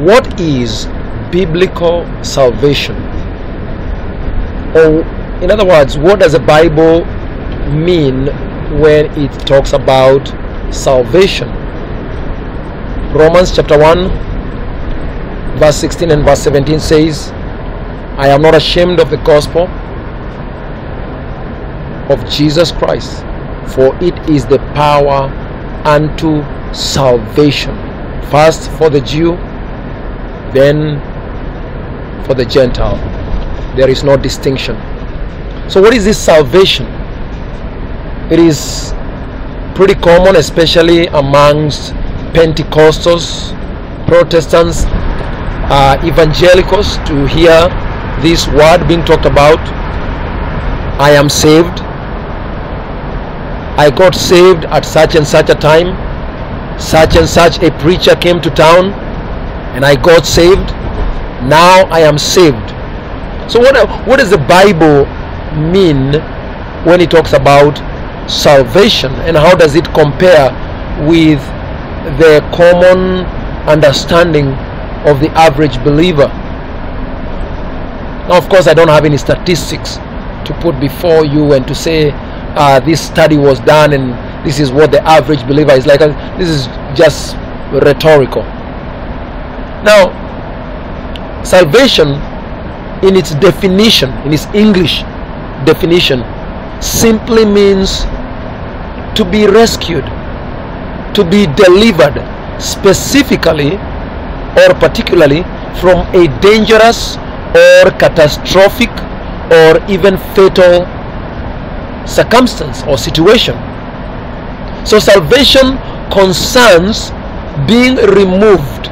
What is biblical salvation? Or in other words, what does the Bible mean when it talks about salvation? Romans chapter 1 verse 16 and verse 17 says, I am not ashamed of the gospel of Jesus Christ, for it is the power unto salvation, first for the Jew, then for the Gentile. There is no distinction. So what is this salvation? It is pretty common, especially amongst Pentecostals, Protestants, evangelicals, to hear this word being talked about. I am saved. I got saved at such and such a time. Such and such a preacher came to town and I got saved. Now I am saved. So what does the Bible mean when it talks about salvation, and how does it compare with the common understanding of the average believer? Now, of course, I don't have any statistics to put before you and to say this study was done and this is what the average believer is like. This is just rhetorical. Now, salvation in its definition, in its English definition, simply means to be rescued, to be delivered specifically or particularly from a dangerous or catastrophic or even fatal circumstance or situation. So salvation concerns being removed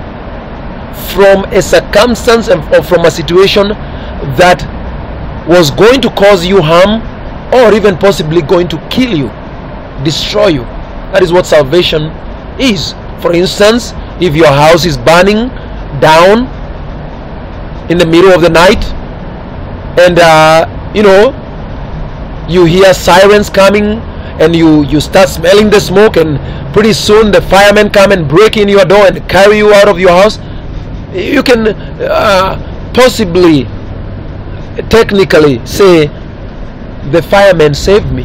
from a circumstance or from a situation that was going to cause you harm, or even possibly going to kill you, destroy you. That is what salvation is. For instance, if your house is burning down in the middle of the night, and you hear sirens coming, and you start smelling the smoke, and pretty soon the firemen come and break in your door and carry you out of your house, you can possibly technically say the firemen saved me.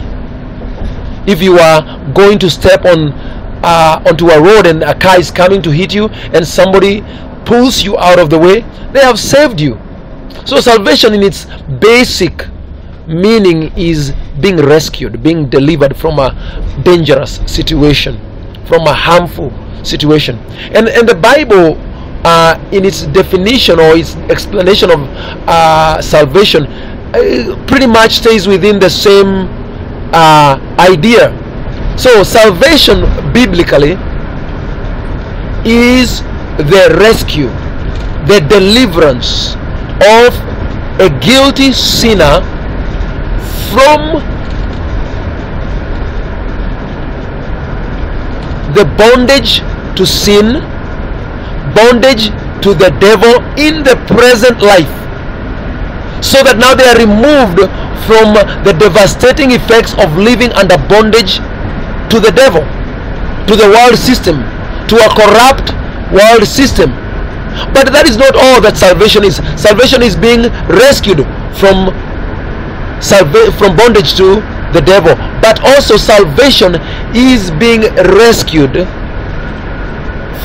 If you are going to step onto a road and a car is coming to hit you and somebody pulls you out of the way, they have saved you. So salvation in its basic meaning is being rescued, being delivered from a dangerous situation, from a harmful situation. And the Bible, in its definition or its explanation of salvation, pretty much stays within the same idea. So salvation biblically is the rescue, the deliverance of a guilty sinner from the bondage to sin, bondage to the devil in the present life, so that now they are removed from the devastating effects of living under bondage to the devil, to the world system, to a corrupt world system. But that is not all that salvation is. Salvation is being rescued from bondage to the devil, but also salvation is being rescued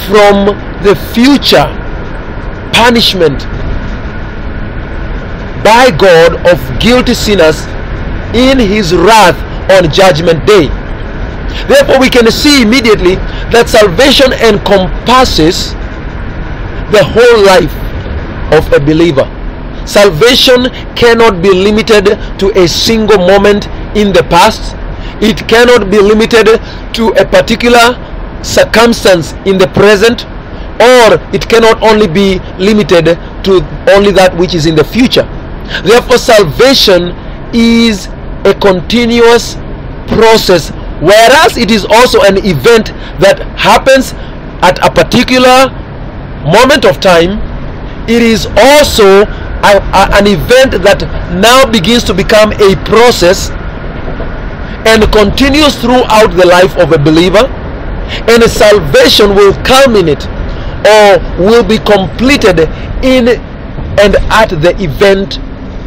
from the future punishment by God of guilty sinners in his wrath on judgment day. Therefore, we can see immediately that salvation encompasses the whole life of a believer. Salvation cannot be limited to a single moment in the past. It cannot be limited to a particular circumstance in the present, or it cannot only be limited to only that which is in the future. Therefore, salvation is a continuous process, whereas it is also an event that happens at a particular moment of time. It is also an event that now begins to become a process and continues throughout the life of a believer, and a salvation will culminate or will be completed in and at the event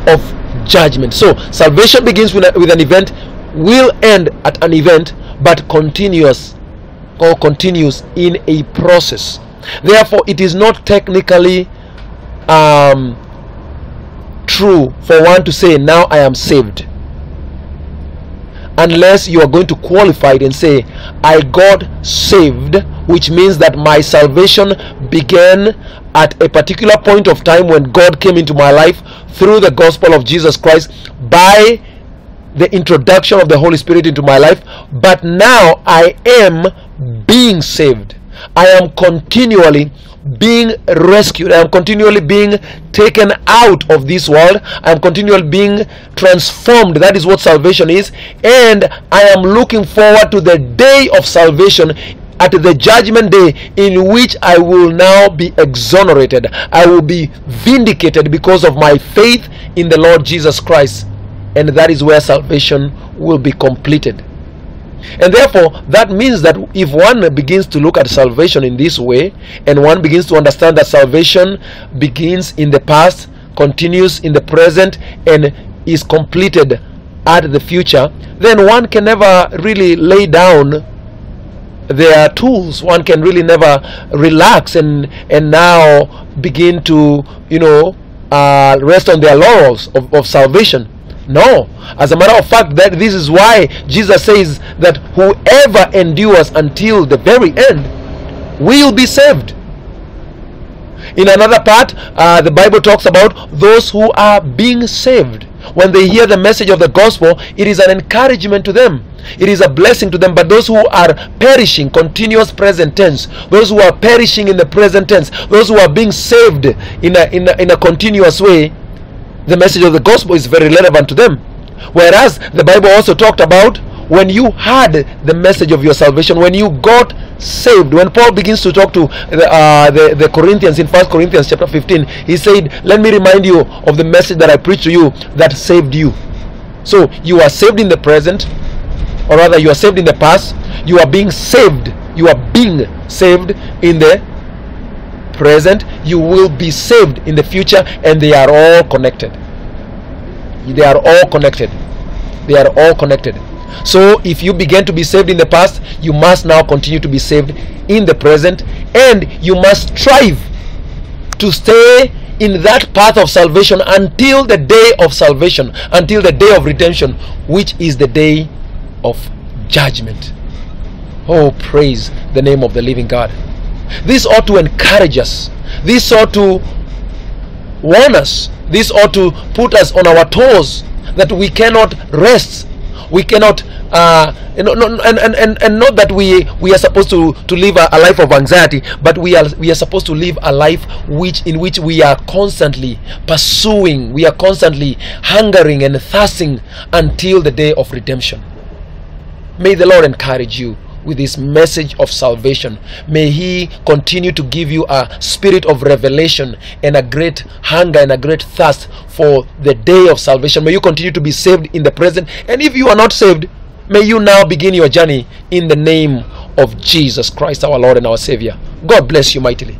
of judgment. So salvation begins with an event, will end at an event, but continues in a process. Therefore, it is not technically true for one to say, now I am saved, unless you are going to qualify it and say, I got saved, which means that my salvation began at a particular point of time when God came into my life through the gospel of Jesus Christ by the introduction of the Holy Spirit into my life. But now I am being saved. I am continually being rescued. I am continually being taken out of this world. I am continually being transformed. That is what salvation is. And I am looking forward to the day of salvation, at the judgment day, in which I will now be exonerated. I will be vindicated because of my faith in the Lord Jesus Christ. And that is where salvation will be completed. And therefore, that means that if one begins to look at salvation in this way, and one begins to understand that salvation begins in the past, continues in the present, and is completed at the future, then one can never really lay down their tools. One can really never relax and now begin to rest on their laurels of salvation. No, as a matter of fact, that this is why Jesus says that whoever endures until the very end will be saved. In another part, the Bible talks about those who are being saved. When they hear the message of the gospel, it is an encouragement to them. It is a blessing to them. But those who are perishing, continuous present tense, those who are perishing in the present tense, those who are being saved in a continuous way, the message of the gospel is very relevant to them. Whereas the Bible also talked about when you had the message of your salvation, when you got saved. When Paul begins to talk to the Corinthians in 1 Corinthians chapter 15, he said, let me remind you of the message that I preached to you that saved you. So you are saved in the present, or rather you are saved in the past. You are being saved. You are being saved in the present. You will be saved in the future, and they are all connected. They are all connected. They are all connected. So if you began to be saved in the past, you must now continue to be saved in the present, and you must strive to stay in that path of salvation until the day of salvation, until the day of redemption, which is the day of judgment. Oh, praise the name of the living God. This ought to encourage us. This ought to warn us. This ought to put us on our toes, that we cannot rest. We cannot and not that we are supposed to live a life of anxiety, but we are supposed to live a life in which we are constantly pursuing, we are constantly hungering and thirsting until the day of redemption. May the Lord encourage you with this message of salvation. May He continue to give you a spirit of revelation and a great hunger and a great thirst for the day of salvation. May you continue to be saved in the present, and if you are not saved, may you now begin your journey in the name of Jesus Christ, our Lord and our Savior. God bless you mightily.